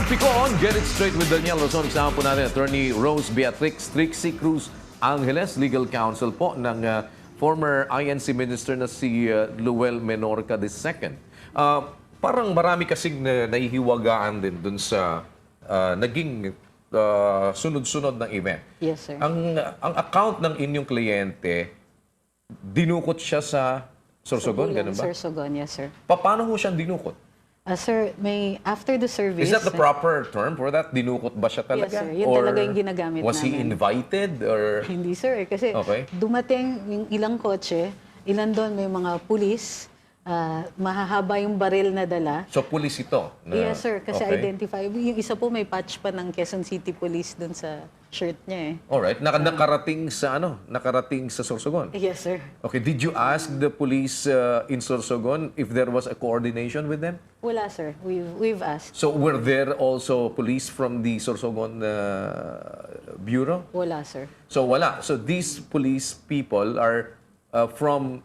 Pikon, get it straight with Daniel Lozon. Kasama po natin, Attorney Rose Beatrix Trixie Cruz Angeles, Legal Counsel po ng former INC Minister na si Luel Menorca II. Parang marami kasing nahihiwagaan din dun sa naging sunod-sunod ng event. Yes, sir. Ang account ng inyong kliyente, dinukot siya sa Sorsogon, ganun ba? Sorsogon, yes, sir. Paano ho siyang dinukot? Sir, after the service... Is that the proper term for that? Dinukot ba siya talaga? Yes, sir. Yun talaga yung ginagamit was he namin. invited? Or... Hindi, sir. Kasi Okay. dumating yung ilang kotse, ilan doon may mga pulis, mahahaba yung baril na dala. So, pulis ito? Yes, sir. Kasi okay. identify. Yung isa po may patch pa ng Quezon City Police doon sa shirt niya eh. Alright. Nakarating sa Nakarating sa Sorsogon? Yes, sir. Okay. Did you ask the police in Sorsogon if there was a coordination with them? Wala, sir. We've asked. So, were there also police from the Sorsogon Bureau? Wala, sir. So, wala. So, these police people are from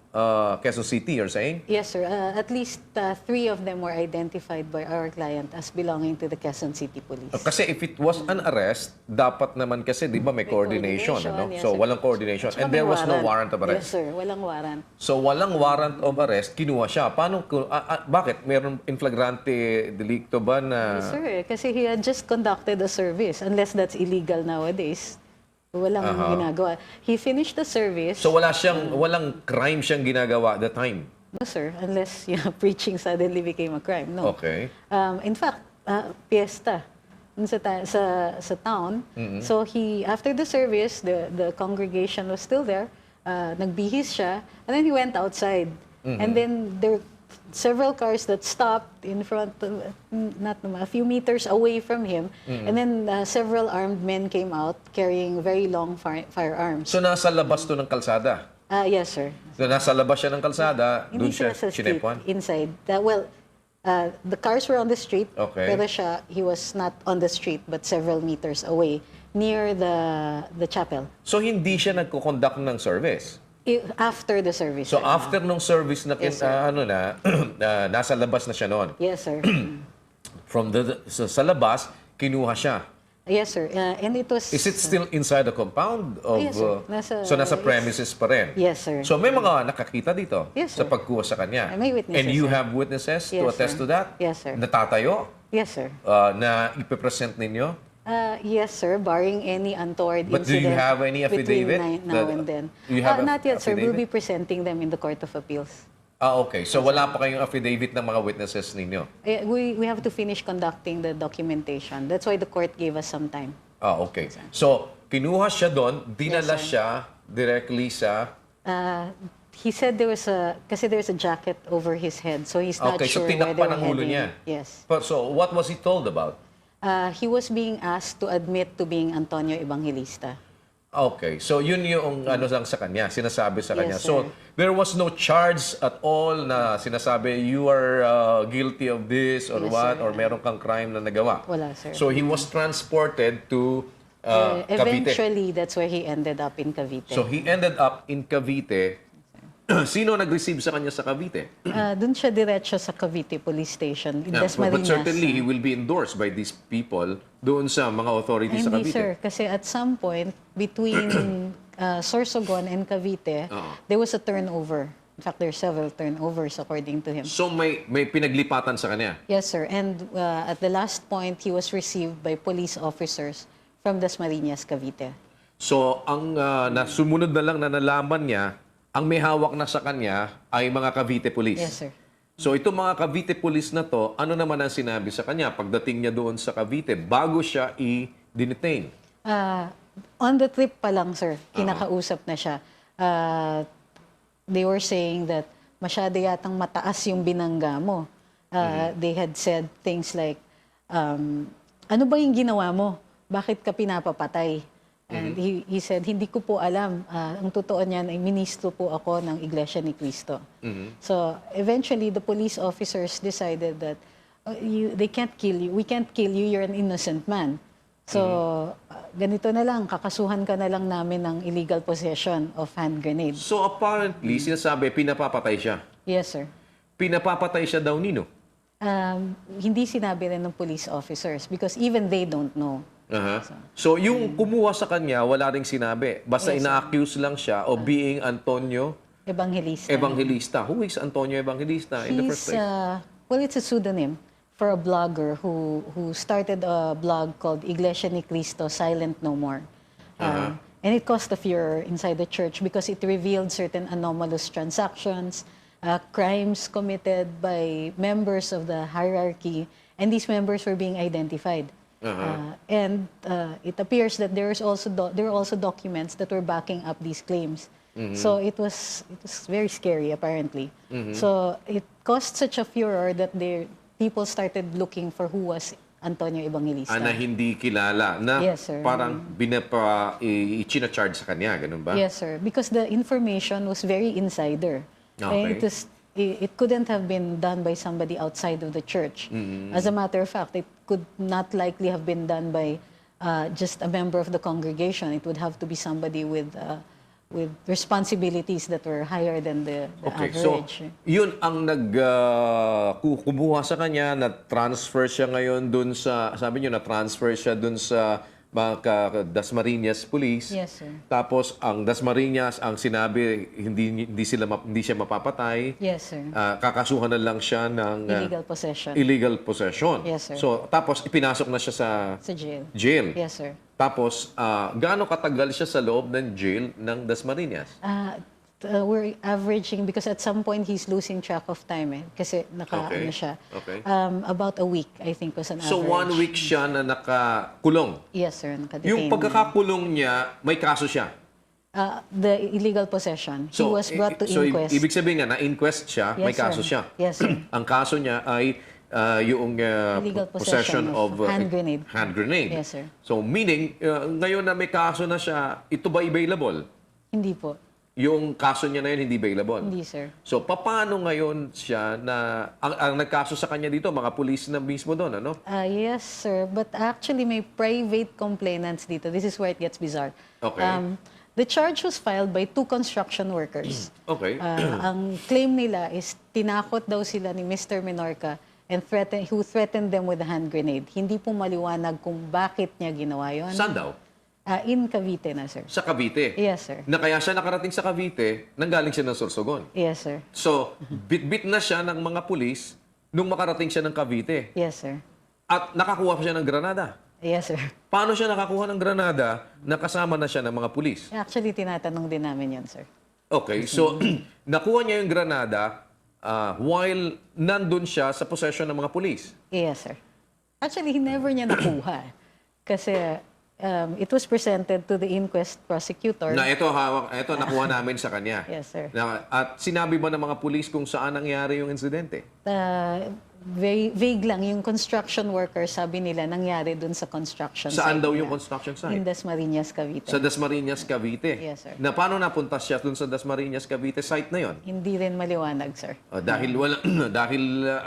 Quezon City, you're saying? Yes, sir. At least 3 of them were identified by our client as belonging to the Quezon City Police. Kasi if it was an arrest, dapat naman kasi, di ba, may coordination, ano? yes, So, sir. walang coordination. Tsaka And there may was no warrant of Yes, arrest. sir. Walang warrant. So, walang warrant of arrest, kinuha siya. Paano, bakit? Meron in flagrante delicto ba na... Yes, sir. Kasi he had just conducted a service. Unless that's illegal nowadays. Walang ginagawa. He finished the service. So, walang crime siyang ginagawa at the time? No, sir. Unless preaching suddenly became a crime. No. Okay. In fact, piyesta dun sa town. So after the service, the congregation was still there. Nagbihis siya, and then he went outside. And then there were several cars that stopped in front of, a few meters away from him. And then several armed men came out carrying very long firearms. So, nasa labas to ng kalsada? Yes, sir. So, nasa labas siya ng kalsada, doon Hindi siya sa street, sinepuan? inside. The cars were on the street, Okay. pero he was not on the street, but several meters away, near the chapel. So, hindi siya nagko-conduct ng service? After the service. So, sir. after nung service na, Yes, sir. nasa labas na siya noon. Yes, sir. Sa labas, kinuha siya. Yes, sir. And it was... Is it still inside the compound? Yes, sir. So, nasa premises pa rin? Yes, sir. So, may mga nakakita dito Yes, sa sir. pagkuha sa kanya? May witnesses, And you sir. have witnesses to Yes, attest sir. to that? Yes, sir. Natatayo? Yes, sir. Na ipipresent ninyo? Yes, sir. Barring any untoward But do incident you have any affidavit? between now and then. You have Not yet, sir. We'll affidavit? be presenting them in the Court of Appeals. Okay. So, wala pa kayong affidavit ng mga witnesses ninyo? We have to finish conducting the documentation. That's why the court gave us some time. Okay. So, kinuha siya doon, dinala Yes, sir. siya directly sa... He said there's a jacket over his head, so he's not Okay, so sure where they tinakpan were ang ulo heading. niya. Yes. So, what was he told about? He was being asked to admit to being Antonio Evangelista. Okay. So, yun yung lang sa kanya, sinasabi sa kanya. Yes, So, sir. there was no charge at all na sinasabi, you are guilty of this or Yes, what, sir. or meron kang crime na nagawa. Wala, sir. So, he was transported to Cavite. Eventually, that's where he ended up in Cavite. So, he ended up in Cavite. Sino nag-receive sa kanya sa Cavite? Doon siya diretso sa Cavite Police Station, in Yeah, but Dasmariñas. certainly, he will be endorsed by these people doon sa mga authorities sa Hindi, Cavite. sir. Kasi at some point, between Sorsogon and Cavite, there was a turnover. In fact, there are several turnovers according to him. So, may pinaglipatan sa kanya? Yes, sir. And at the last point, he was received by police officers from Dasmariñas, Cavite. So, ang sumunod na lang na nalaman niya, ang may hawak na sa kanya ay mga Cavite Police. Yes, sir. So, itong mga Cavite Police na to, ano naman ang sinabi sa kanya pagdating niya doon sa Cavite bago siya i-detain? On the trip pa lang, sir, kinakausap na siya. They were saying that masyado yatang mataas yung binangga mo. They had said things like, ano ba yung ginawa mo? Bakit ka pinapapatay? And he said, hindi ko po alam. Ang totoo niyan ay ministro po ako ng Iglesia ni Cristo. So eventually, the police officers decided that they can't kill you. We can't kill you. You're an innocent man. So ganito na lang, kakasuhan ka na lang namin ng illegal possession of hand grenades. So, apparently, sinasabi, pinapapatay siya. Yes, sir. Pinapapatay siya daw nino? Hindi sinabi rin ng police officers because even they don't know. Aha. So, yung kumuha sa kanya, wala ring sinabi. Basta Yes, sir. ina-accuse lang siya of being Antonio Evangelista. Evangelista. Who is Antonio Evangelista in the first He's, place? well, it's a pseudonym for a blogger who started a blog called Iglesia ni Cristo, Silent No More. And it caused a furor inside the church because it revealed certain anomalous transactions, crimes committed by members of the hierarchy, and these members were being identified. And it appears that there are also documents that were backing up these claims. So it was very scary apparently. So it caused such a furor that people started looking for who was Antonio Evangelista. Na hindi kilala, na Yes, sir. parang i-charge sa kanya, ganun ba? Yes, sir. Because the information was very insider. Okay. And it couldn't have been done by somebody outside of the church. As a matter of fact, it could not likely have been done by just a member of the congregation. It would have to be somebody with responsibilities that were higher than the Okay, so average. yun ang kumuha sa kanya, na-transfer siya ngayon dun sa, sabi niyo, na-transfer siya dun sa mga Dasmariñas Police. Yes, sir. Tapos ang Dasmariñas, ang sinabi, hindi siya mapapatay. Yes, sir. Kakasuhan na lang siya ng Illegal possession. illegal possession. Yes, sir. So, tapos ipinasok na siya sa Sa jail. jail. Yes, sir. Tapos, gaano katagal siya sa loob ng jail ng Dasmariñas? We're averaging, because at some point he's losing track of time kasi Okay. ano siya. Okay. About a week, I think, was an So, average. 1 week siya na nakakulong. Yes, sir. Nakadetain. Yung pagkakakulong niya, may kaso siya. The illegal possession. He was brought to inquest. Ibig sabihin nga, na-inquest siya, Yes, may kaso sir. siya. Yes, sir. Ang kaso niya ay yung Illegal possession of hand grenade. hand grenade. Yes, sir. So, meaning, ngayon na may kaso na siya, ito ba available? Hindi po. Yung kaso niya na yun, hindi available? Hindi, sir. So, paano ngayon siya na, ang nagkaso sa kanya dito, mga pulis na mismo doon, ano? Yes, sir. But actually, may private complainants dito. This is where it gets bizarre. Okay. The charge was filed by 2 construction workers. Okay. Ang claim nila is tinakot daw sila ni Mr. Menorca and who threatened them with a hand grenade. Hindi po maliwanag kung bakit niya ginawa yun. Saan daw? In Cavite na, sir. Sa Cavite? Yes, sir. Na kaya siya nakarating sa Cavite, nanggaling siya ng Sorsogon. Yes, sir. So, bit-bit na siya ng mga pulis nung makarating siya ng Cavite. Yes, sir. At nakakuha pa siya ng granada. Yes, sir. Paano siya nakakuha ng granada na kasama na siya ng mga pulis? Actually, tinatanong din namin yan, sir. Okay, so nakuha niya yung granada while nandun siya sa possession ng mga pulis. Yes, sir. Actually, never niya nakuha. Kasi it was presented to the inquest prosecutor. Na ito hawak, ito nakuha namin sa kanya. Yes, sir. At sinabi ba ng mga pulis kung saan nangyari yung insidente? Vague lang. Yung construction workers, sabi nila, nangyari dun sa construction Saan site daw nila. yung construction site? In Dasmariñas, Cavite. Sa Dasmariñas, Cavite. Yes, sir. Na paano napunta siya dun sa Dasmariñas, Cavite site na yon? Hindi rin maliwanag, sir. Dahil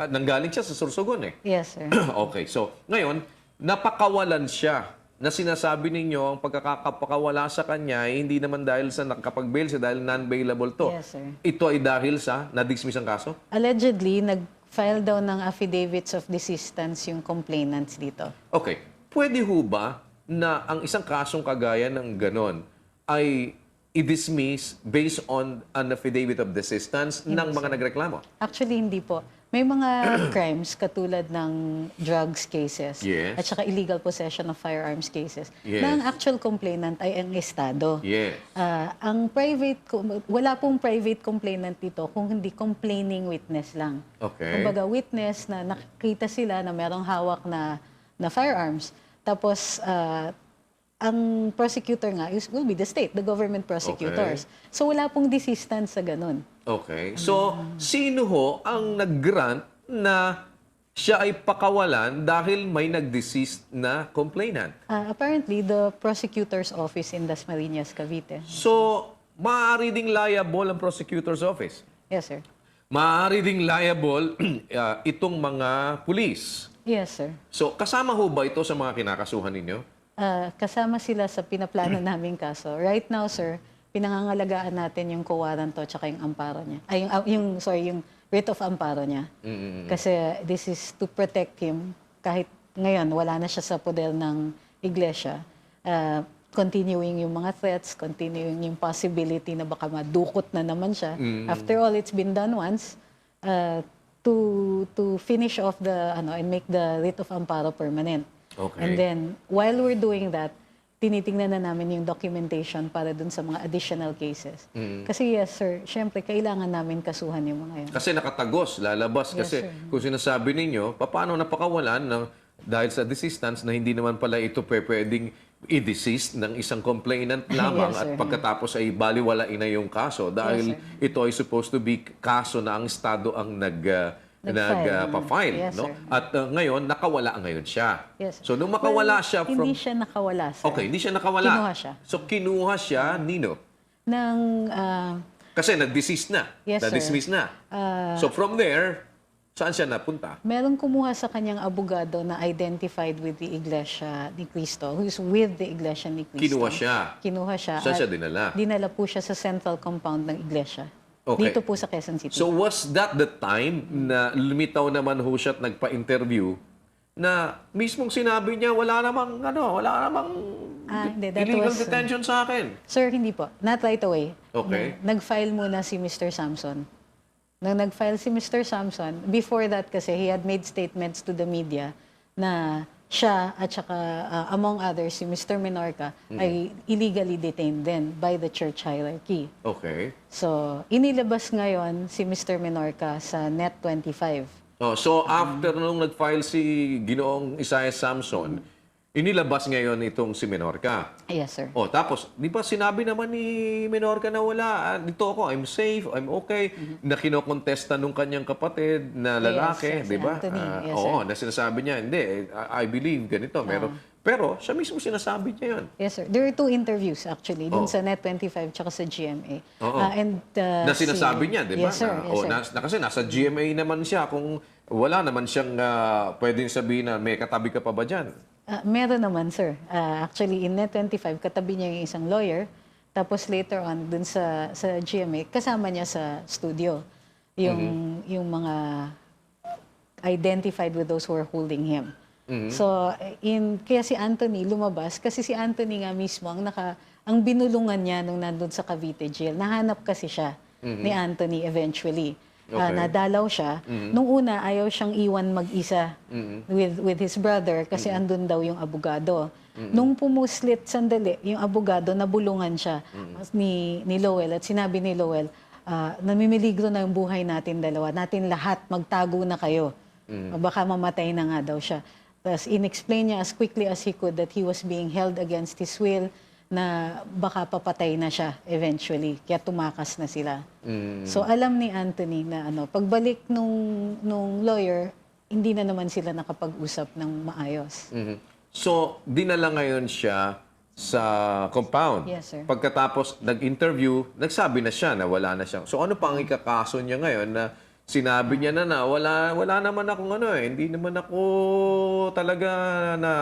nanggaling siya sa Sorsogon eh. Yes, sir. Okay, so ngayon, napakawalan siya na sinasabi ninyo ang pagkakapakawala sa kanya ay hindi naman dahil sa nakapag-bail siya, dahil non-bailable to. Yes, sir. Ito ay dahil sa na-dismiss ang kaso? Allegedly, nag-file daw ng affidavits of desistance yung complainants dito. Okay. Pwede ho ba na ang isang kasong kagaya ng ganon ay i-dismiss based on an affidavit of desistance ng mga nagreklamo? Actually, hindi po. May mga crimes katulad ng drugs cases Yes. at saka illegal possession of firearms cases Yes. na ang actual complainant ay ang Estado. Yes. Wala pong private complainant dito kung hindi complaining witness lang. Okay. Kumbaga witness na nakikita sila na merong hawak na firearms. Tapos ang prosecutor nga will be the state, the government prosecutors. So wala pong desistance sa ganun. Okay. So, sino ho ang nag-grant na siya ay pakawalan dahil may nag-desist na complainant? Apparently, the prosecutor's office in Dasmariñas, Cavite. So, maaari ding liable ang prosecutor's office. Yes, sir. Maaari ding liable itong mga pulis. Yes, sir. So, kasama ho ba ito sa mga kinakasuhan ninyo? Kasama sila sa pinaplano naming kaso. Right now, sir, pinangangalagaan natin yung co-warranto at yung amparo niya. Ay, yung writ of amparo niya. Kasi this is to protect him kahit ngayon wala na siya sa poder ng iglesia. Continuing yung mga threats, continuing yung possibility na baka madukot na naman siya. After all, it's been done once. To finish off the and make the writ of amparo permanent. Okay. And then while we're doing that, tinitingnan na namin yung documentation para dun sa mga additional cases. Kasi yes sir, syempre kailangan namin kasuhan yung mga yun. Kasi nakatagos, lalabas. Yes, Kasi sir. kung sinasabi ninyo, paano napakawalan ng, dahil sa desistance na hindi naman pala ito pwedeng i-desist ng isang complainant lamang Yes, at sir. pagkatapos ay baliwalain na yung kaso dahil Yes, ito ay supposed to be kaso na ang Estado ang nagpa-file. Yes, No? sir. At ngayon, nakawala ngayon siya. Yes. So, nung makawala siya from... Hindi siya nakawala sir. Okay, hindi siya nakawala. Kinuha siya. So, kinuha siya, nino? Ng Kasi nag-desist na. Yes, sir. Na-dismiss na. So, from there, saan siya napunta? merong kumuha sa kanyang abogado na identified with the Iglesia ni Cristo, who's with the Iglesia ni Cristo. Kinuha siya. Kinuha siya. Saan siya at dinala? Dinala po siya sa central compound ng Iglesia. Okay. Dito po sa Quezon City. So was that the time na lumitaw naman ho siya at nagpa-interview na mismong sinabi niya wala namang hindi, that illegal was, detention sa akin? Sir, hindi po. Not right away. Okay. Nag-file muna si Mr. Samson. Nang nag-file si Mr. Samson, before that kasi he had made statements to the media na siya at saka among others si Mr. Menorca ay illegally detained then by the church hierarchy. Okay. So, inilabas ngayon si Mr. Menorca sa Net25. Oh, so after nung nag-file si Ginoong Isaiah Samson, inilabas ngayon itong si Menorca. Yes, sir. Oh, tapos, di ba sinabi naman ni Menorca na wala, dito ako, I'm safe, I'm okay, na kinokontesta nung kanyang kapatid na lalaki, Yes, di ba? Anthony. Yes, oo, sir. na sinasabi niya, hindi, I believe ganito, pero siya mismo sinasabi niya yun. Yes, sir. There are two interviews actually, dun Oh. sa Net25 tsaka sa GMA. Oo. Na Na sinasabi niya, di ba? Yes, sir. Yes, sir. Kasi nasa GMA naman siya, kung wala naman siyang pwedeng sabihin na may katabi ka pa ba dyan? Meron naman, sir. Actually, in Net25, katabi niya yung isang lawyer. Tapos later on, dun sa GMA, kasama niya sa studio. Yung mga identified with those who are holding him. So, kaya si Anthony lumabas, kasi si Anthony nga mismo, ang binulungan niya nung nandun sa Cavite jail, nahanap kasi siya ni Anthony eventually. Okay. Nadalaw siya. Nung una, ayaw siyang iwan mag-isa with his brother kasi andun daw yung abogado. Nung pumuslit sandali, yung abogado, nabulungan siya ni Lowell at sinabi ni Lowell, namimiligro na yung buhay natin dalawa. Natin lahat, magtago na kayo. Baka mamatay na nga daw siya. Tapos in-explain niya as quickly as he could that he was being held against his will, na baka papatay na siya eventually. Kaya tumakas na sila. So alam ni Anthony na pagbalik nung lawyer, hindi na naman sila nakapag-usap ng maayos. So, dinala ngayon siya sa compound. Yes, sir. Pagkatapos nag-interview, nagsabi na siya na wala na siya. So, ano pa ang ikakaso niya ngayon na sinabi niya na wala naman akong hindi naman ako talaga na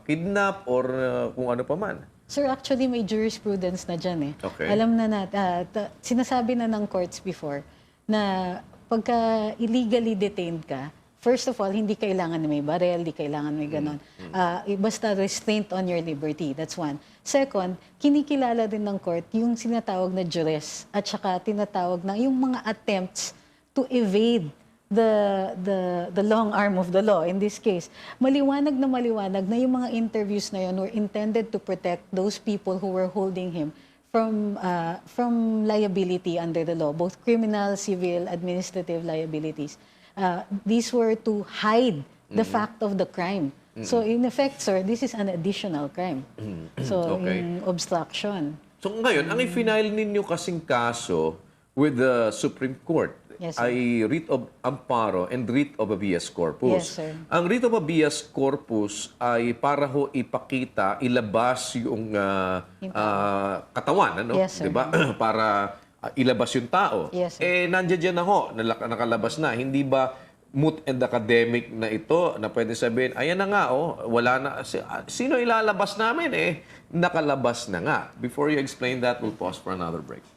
kidnap or kung ano pa man. Sir, actually may jurisprudence na dyan eh. Okay. Alam na sinasabi na ng courts before na pagka illegally detained ka, first of all, hindi kailangan na may barel, hindi kailangan may ganon. Basta restraint on your liberty, that's one. Second, kinikilala din ng court yung sinatawag na duress at saka tinatawag na yung mga attempts to evade the long arm of the law. In this case, maliwanag na yung mga interviews na yun were intended to protect those people who were holding him from liability under the law, both criminal, civil, administrative liabilities. These were to hide the fact of the crime. So in effect, sir, this is an additional crime. So Okay. yung obstruction. So, ngayon, ang i-final ninyo kasing kaso with the Supreme Court Yes, sir. ay writ of amparo and writ of habeas corpus. Yes, sir. Ang writ of habeas corpus ay para ho ipakita, ilabas yung katawan, Yes, sir. 'Di ba? Para ilabas yung tao. Yes, sir. Nandiyan na ho, nakalabas na. Hindi ba moot and academic na ito na pwede sabihin, ayan na nga, wala na. Sino ilalabas namin? Nakalabas na nga. Before you explain that, we'll pause for another break.